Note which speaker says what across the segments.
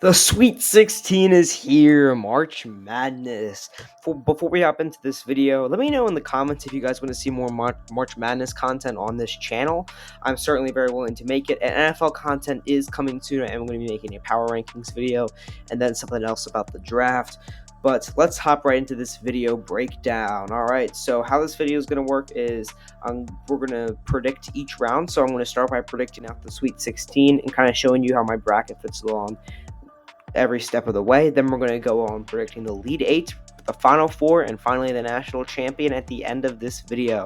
Speaker 1: The Sweet 16 is here, March Madness. Before we hop into this video, let me know in the comments if you guys want to see more March Madness content on this channel. I'm certainly very willing to make it, and NFL content is coming soon. I am going to be making a power rankings video, and then something else about the draft. But let's hop right into this video breakdown. Alright, so how this video is going to work is we're going to predict each round. So I'm going to start by predicting out the Sweet 16 and kind of showing you how my bracket fits along every step of the way. Then we're going to go on predicting the lead 8, the final 4, and finally the national champion at the end of this video.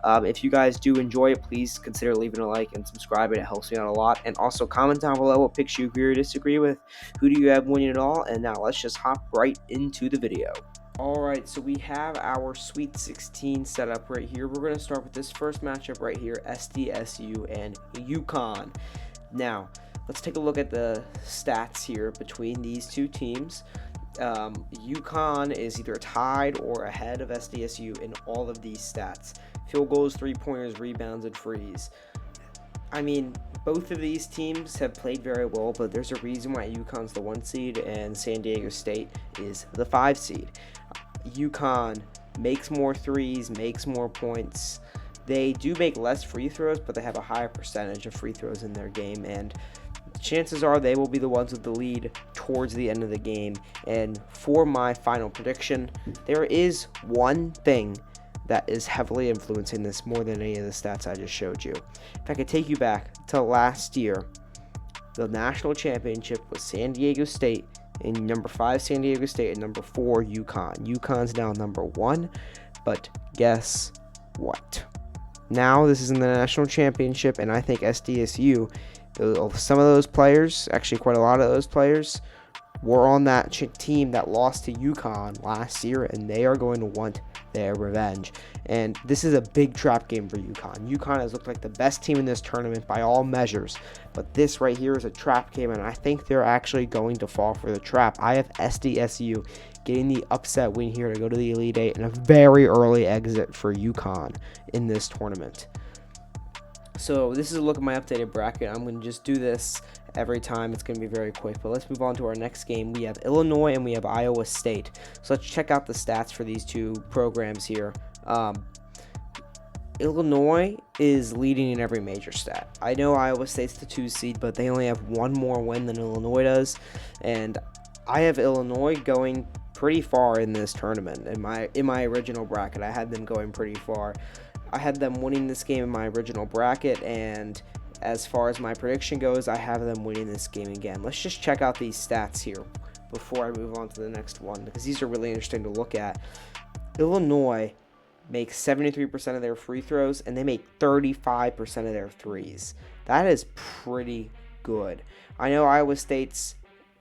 Speaker 1: If you guys do enjoy it, please consider leaving a like and subscribing. It helps me out a lot. And also comment down below what picks you agree or disagree with. Who do you have winning it all? And now let's just hop right into the video. Alright, so we have our Sweet 16 set up right here. We're going to start with this first matchup right here, SDSU and UConn. Now, let's take a look at the stats here between these two teams. UConn is either tied or ahead of SDSU in all of these stats. Field goals, three-pointers, rebounds, and frees. I mean, both of these teams have played very well, but there's a reason why UConn's the 1 seed and San Diego State is the 5 seed. UConn makes more threes, makes more points. They do make less free throws, but they have a higher percentage of free throws in their game, and chances are they will be the ones with the lead towards the end of the game. And for my final prediction, there is one thing that is heavily influencing this more than any of the stats I just showed you. If I could take you back to last year, the national championship was San Diego State, and number 5 San Diego State, and number 4 UConn. UConn's now number 1, but guess what? Now this is in the national championship, and I think SDSU, some of those players, actually quite a lot of those players, were on that team that lost to UConn last year, and they are going to want their revenge. And this is a big trap game for UConn. UConn has looked like the best team in this tournament by all measures, but this right here is a trap game, and I think they're actually going to fall for the trap. I have SDSU getting the upset win here to go to the Elite 8 and a very early exit for UConn in this tournament. So this is a look at my updated bracket. I'm going to just do this every time. It's going to be very quick. But let's move on to our next game. We have Illinois and we have Iowa State. So let's check out the stats for these two programs here. Illinois is leading in every major stat. I know Iowa State's the 2 seed, but they only have one more win than Illinois does. And I have Illinois going pretty far in this tournament. In my original bracket, I had them going pretty far. I had them winning this game in my original bracket, and as far as my prediction goes, I have them winning this game again. Let's just check out these stats here before I move on to the next one, because these are really interesting to look at. Illinois makes 73% of their free throws, and they make 35% of their threes. That is pretty good. I know Iowa State's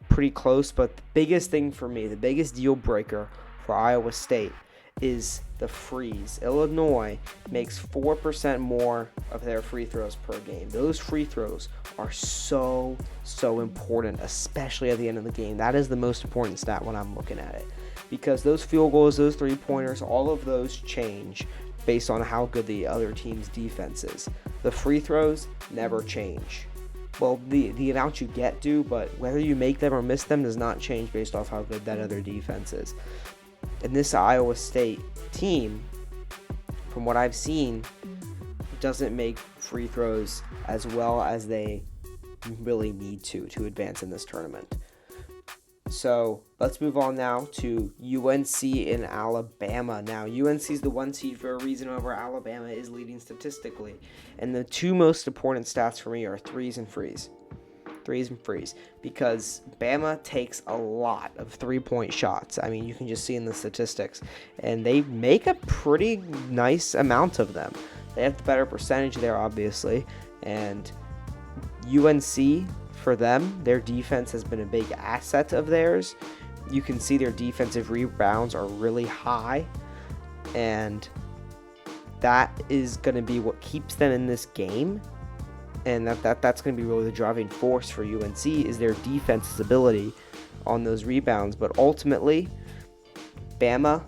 Speaker 1: pretty close, but the biggest thing for me, the biggest deal breaker for Iowa State is the frees. Illinois makes 4% more of their free throws per game. Those free throws are so important, especially at the end of the game. That is the most important stat when I'm looking at it, because those field goals, those 3-pointers, all of those change based on how good the other team's defense is. The free throws never change. Well, the amount you get do, but whether you make them or miss them does not change based off how good that other defense is. And this Iowa State team, from what I've seen, doesn't make free throws as well as they really need to advance in this tournament. So let's move on now to UNC in Alabama. Now, UNC is the 1 seed for a reason over Alabama is leading statistically. And the two most important stats for me are threes and frees. Because Bama takes a lot of 3-point shots. I mean, you can just see in the statistics, and they make a pretty nice amount of them. They have the better percentage there, obviously, and UNC, for them, their defense has been a big asset of theirs. You can see their defensive rebounds are really high, and that is going to be what keeps them in this game. And that's going to be really the driving force for UNC is their defense's ability on those rebounds. But ultimately, Bama,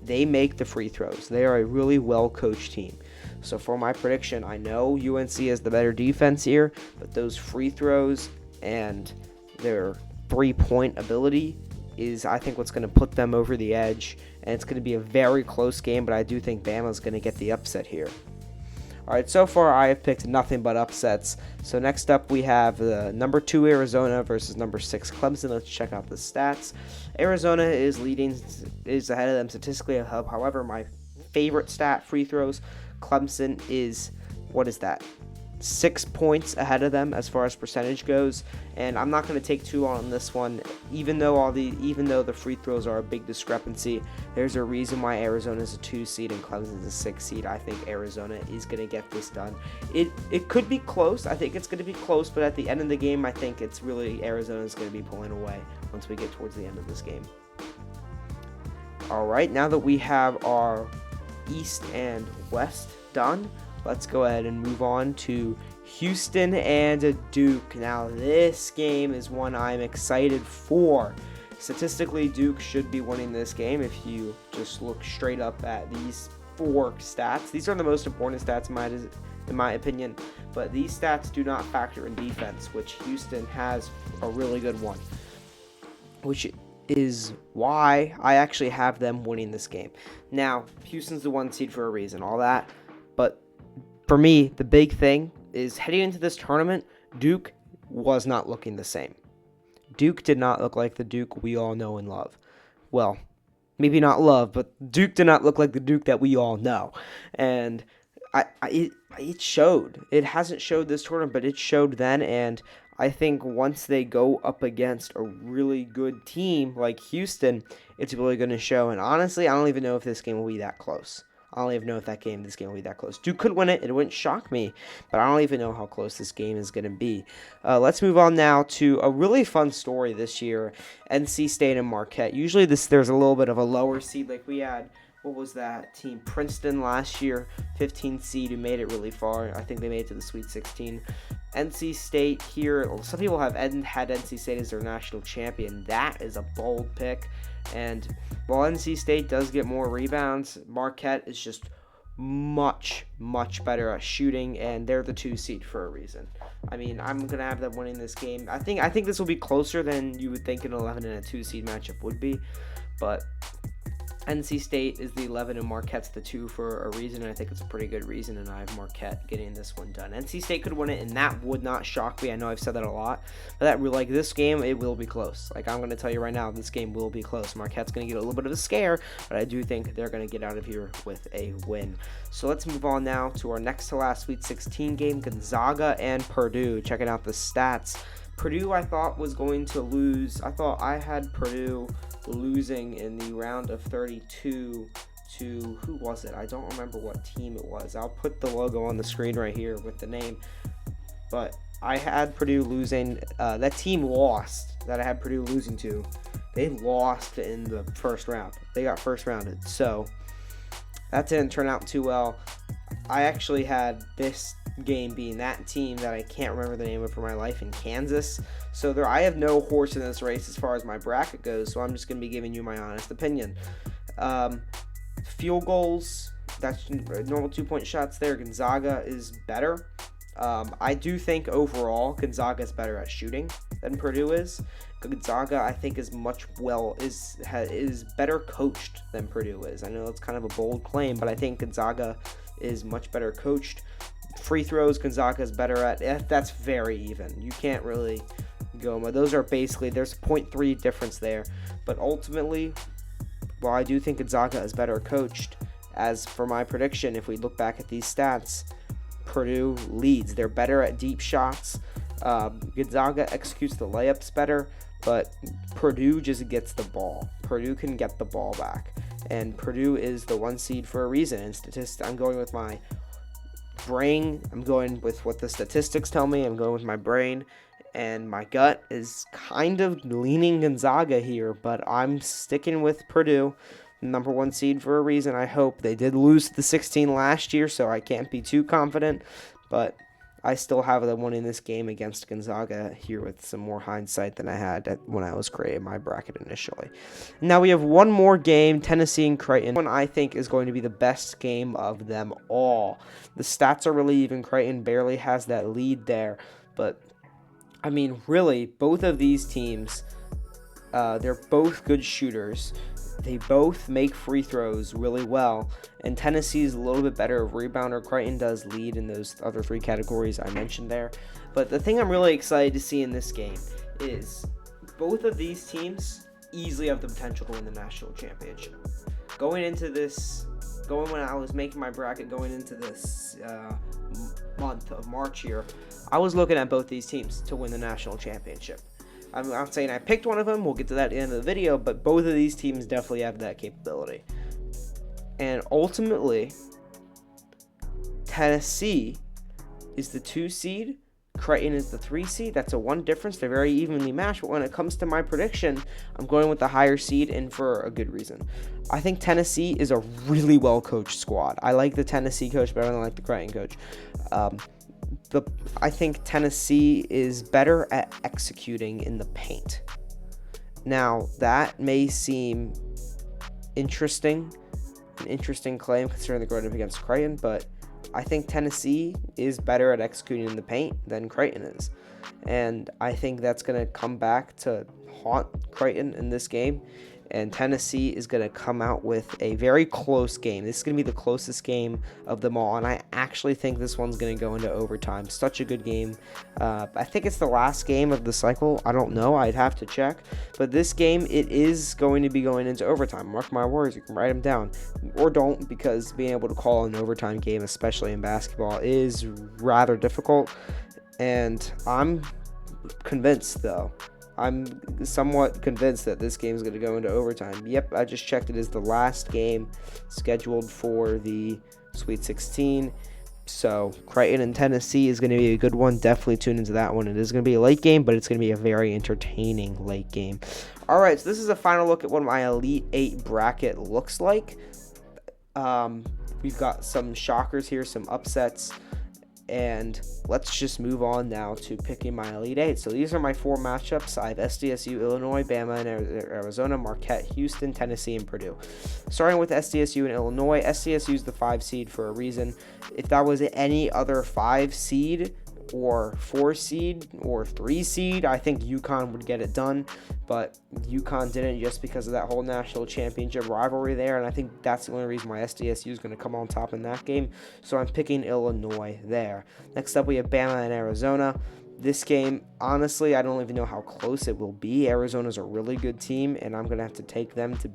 Speaker 1: they make the free throws. They are a really well-coached team. So for my prediction, I know UNC has the better defense here, but those free throws and their 3-point ability is, I think, what's going to put them over the edge. And it's going to be a very close game, but I do think Bama's going to get the upset here. All right, so far I have picked nothing but upsets. So next up we have the number 2 Arizona versus number 6 Clemson. Let's check out the stats. Arizona is ahead of them statistically. However, my favorite stat, free throws, Clemson is, what is that? 6 points ahead of them as far as percentage goes, and I'm not going to take too long on this one. Even though the free throws are a big discrepancy, there's a reason why Arizona is a 2 seed and Clemson is a 6 seed. I think Arizona is going to get this done. It could be close. I think it's going to be close, but at the end of the game, I think it's really Arizona is going to be pulling away once we get towards the end of this game. All right, now that we have our East and West done, let's go ahead and move on to Houston and Duke. Now, this game is one I'm excited for. Statistically, Duke should be winning this game if you just look straight up at these 4 stats. These are the most important stats in my opinion, but these stats do not factor in defense, which Houston has a really good one, which is why I actually have them winning this game. Now, Houston's the 1 seed for a reason, all that, but for me, the big thing is heading into this tournament, Duke was not looking the same. Duke did not look like the Duke we all know and love. Well, maybe not love, but Duke did not look like the Duke that we all know. And it showed. It hasn't showed this tournament, but it showed then. And I think once they go up against a really good team like Houston, it's really going to show. And honestly, I don't even know if this game will be that close. I don't even know if this game will be that close. Duke could win it. It wouldn't shock me, but I don't even know how close this game is going to be. Let's move on now to a really fun story this year, NC State and Marquette. Usually there's a little bit of a lower seed, like we had, what was that team, Princeton last year, 15th seed, who made it really far. I think they made it to the Sweet 16. NC State here, some people have had NC State as their national champion. That is a bold pick. And while NC State does get more rebounds, Marquette is just much, much better at shooting, and they're the 2 seed for a reason. I mean, I'm going to have them winning this game. I think this will be closer than you would think an 11 and a 2 seed matchup would be, but NC State is the 11 and Marquette's the 2 for a reason, and I think it's a pretty good reason, and I have Marquette getting this one done. NC State could win it, and that would not shock me. I know I've said that a lot, but this game, it will be close. Like, I'm going to tell you right now, this game will be close. Marquette's going to get a little bit of a scare, but I do think they're going to get out of here with a win. So let's move on now to our next to last Sweet 16 game, Gonzaga and Purdue. Checking out the stats. Purdue, I thought, was going to lose. I thought I had Purdue losing in the round of 32 to, who was it? I don't remember what team it was. I'll put the logo on the screen right here with the name. But I had Purdue losing. That team lost that I had Purdue losing to. They lost in the first round. They got first rounded. So that didn't turn out too well. I actually had this game being that team that I can't remember the name of for my life in Kansas. So I have no horse in this race as far as my bracket goes, so I'm just going to be giving you my honest opinion. Field goals, that's normal 2-point shots there. Gonzaga is better. I do think overall Gonzaga is better at shooting than Purdue is. Gonzaga, I think, is better coached than Purdue is. I know it's kind of a bold claim, but I think Gonzaga is much better coached. Free throws, Gonzaga is better at. That's very even. You can't really go. Those are basically, there's 0.3 difference there. But ultimately, while I do think Gonzaga is better coached, as for my prediction, if we look back at these stats, Purdue leads. They're better at deep shots. Gonzaga executes the layups better, but Purdue just gets the ball. Purdue can get the ball back. And Purdue is the 1 seed for a reason. And I'm going with my brain. I'm going with what the statistics tell me. I'm going with my brain. And my gut is kind of leaning Gonzaga here, but I'm sticking with Purdue. Number 1 seed for a reason, I hope. They did lose to the 16 last year, so I can't be too confident, but I still have them winning this game against Gonzaga here with some more hindsight than I had when I was creating my bracket initially. Now we have one more game, Tennessee and Creighton. One I think is going to be the best game of them all. The stats are really even. Creighton barely has that lead there, but I mean, really, both of these teams They're both good shooters. They both make free throws really well, and Tennessee is a little bit better of rebounder. Creighton does lead in those other three categories I mentioned there. But the thing I'm really excited to see in this game is both of these teams easily have the potential to win the national championship. When I was making my bracket going into this month of March here, I was looking at both these teams to win the national championship. I'm not saying I picked one of them. We'll get to that at the end of the video, but both of these teams definitely have that capability. And ultimately, Tennessee is the 2 seed. Creighton is the 3 seed. That's a 1 difference. They're very evenly matched. But when it comes to my prediction, I'm going with the higher seed, and for a good reason. I think Tennessee is a really well-coached squad. I like the Tennessee coach better than I like the Creighton coach. I think Tennessee is better at executing in the paint. Now, that may seem an interesting claim considering they're going up against Creighton, but I think Tennessee is better at executing in the paint than Creighton is. And I think that's going to come back to haunt Creighton in this game. And Tennessee is going to come out with a very close game. This is going to be the closest game of them all. And I actually think this one's going to go into overtime. Such a good game. I think it's the last game of the cycle. I don't know. I'd have to check. But this game, it is going to be going into overtime. Mark my words. You can write them down. Or don't, because being able to call an overtime game, especially in basketball, is rather difficult. And I'm convinced, though. I'm somewhat convinced that this game is going to go into overtime. Yep, I just checked. It is the last game scheduled for the Sweet 16. So Creighton and Tennessee is going to be a good one. Definitely tune into that one. It is going to be a late game, but it's going to be a very entertaining late game. All right, so this is a final look at what my Elite 8 bracket looks like. We've got some shockers here, some upsets. And let's just move on now to picking my Elite 8. So these are my 4 matchups. I have SDSU, Illinois, Bama, and Arizona, Marquette, Houston, Tennessee, and Purdue. Starting with SDSU and Illinois, SDSU is the 5 seed for a reason. If that was any other 5 seed or 4 seed or 3 seed, I think UConn would get it done. But UConn didn't, just because of that whole national championship rivalry there. And I think that's the only reason why SDSU is going to come on top in that game. So I'm picking Illinois there. Next up, we have Bama and Arizona. This game, honestly, I don't even know how close it will be. Arizona's a really good team, and I'm going to have to take them to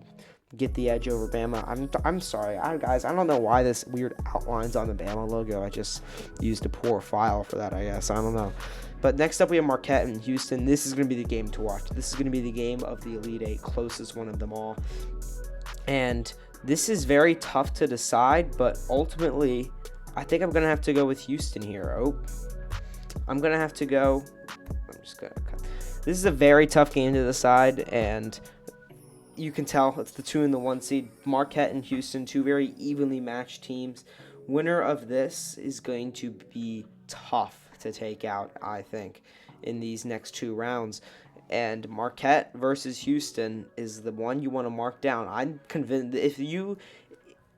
Speaker 1: get the edge over Bama. I'm sorry, guys. I don't know why this weird outlines on the Bama logo. I just used a poor file for that, I guess. I don't know. But next up, we have Marquette and Houston. This is going to be the game to watch. This is going to be the game of the Elite 8, closest one of them all. And this is very tough to decide, but ultimately, I think I'm going to have to go with Houston here. I'm going to have to go. I'm just going to cut. This is a very tough game to decide, and you can tell it's the 2 and the 1 seed. Marquette and Houston, 2 very evenly matched teams. Winner of this is going to be tough to take out, I think, in these next 2 rounds. And Marquette versus Houston is the one you want to mark down. I'm convinced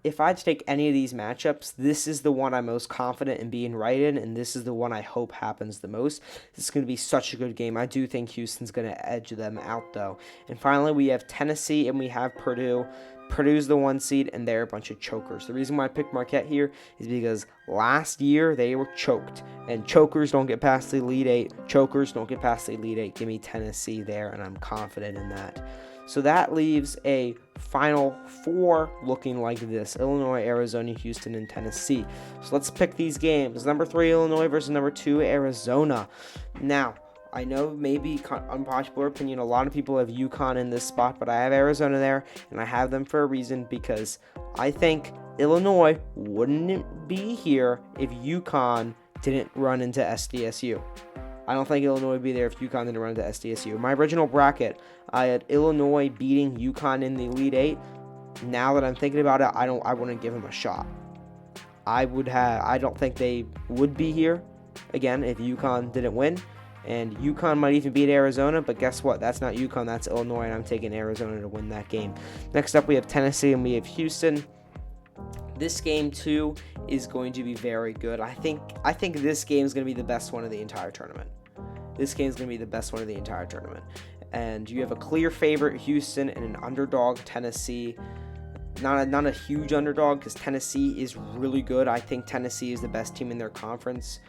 Speaker 1: if I had to take any of these matchups, this is the one I'm most confident in being right in, and this is the one I hope happens the most. This is going to be such a good game. I do think Houston's going to edge them out, though. And finally, we have Tennessee and we have Purdue. Purdue's the 1 seed, and they're a bunch of chokers. The reason why I picked Marquette here is because last year they were choked, and chokers don't get past the Elite 8. Chokers don't get past the Elite 8. Give me Tennessee there, and I'm confident in that. So that leaves a final 4 looking like this: Illinois, Arizona, Houston, and Tennessee. So let's pick these games. Number 3, Illinois versus number 2, Arizona. Now, I know maybe unpopular opinion, a lot of people have UConn in this spot, but I have Arizona there, and I have them for a reason, because I think Illinois wouldn't be here if UConn didn't run into SDSU. I don't think Illinois would be there if UConn didn't run into SDSU. My original bracket, I had Illinois beating UConn in the Elite 8. Now that I'm thinking about it, I wouldn't give them a shot. I don't think they would be here again if UConn didn't win. And UConn might even beat Arizona, but guess what? That's not UConn, that's Illinois, and I'm taking Arizona to win that game. Next up, we have Tennessee and we have Houston. This game, too, is going to be very good. I think this game is going to be the best one of the entire tournament. This game is going to be the best one of the entire tournament. and you have a clear favorite Houston and an underdog Tennessee. Not a huge underdog, because Tennessee is really good. I think Tennessee is the best team in their conference.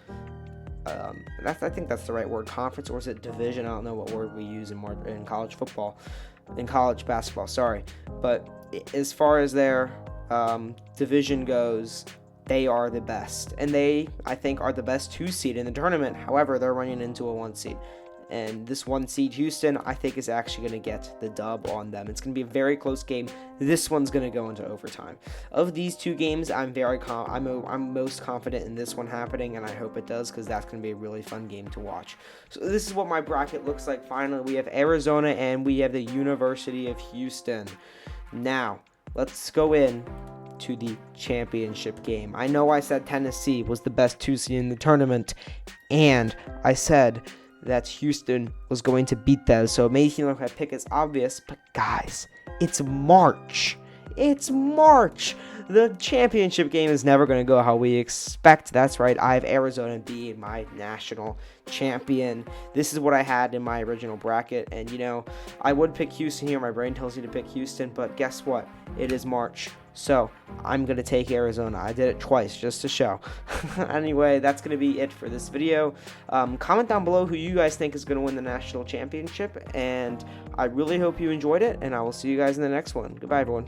Speaker 1: I think that's the right word, conference, or is it division? I don't know what word we use in college football, in college basketball. Sorry, but as far as their division goes, they are the best, and they, I think, are the best 2 seed in the tournament. However, they're running into a 1 seed. And this 1 seed Houston, I think, is actually going to get the dub on them. It's going to be a very close game. This one's going to go into overtime. Of these 2 games, I'm most confident in this one happening, and I hope it does, because that's going to be a really fun game to watch. So this is what my bracket looks like. Finally, we have Arizona and we have the University of Houston. Now, let's go in to the championship game. I know I said Tennessee was the best 2 seed in the tournament, and I said that Houston was going to beat them, so it may seem like my pick is obvious, but guys, it's March. It's March. The championship game is never going to go how we expect. That's right, I have Arizona being my national champion. This is what I had in my original bracket, and I would pick Houston here. My brain tells me to pick Houston, but guess what? It is March, so I'm going to take Arizona. I did it twice just to show. Anyway, that's going to be it for this video. Comment down below who you guys think is going to win the national championship, and I really hope you enjoyed it, and I will see you guys in the next one. Goodbye, everyone.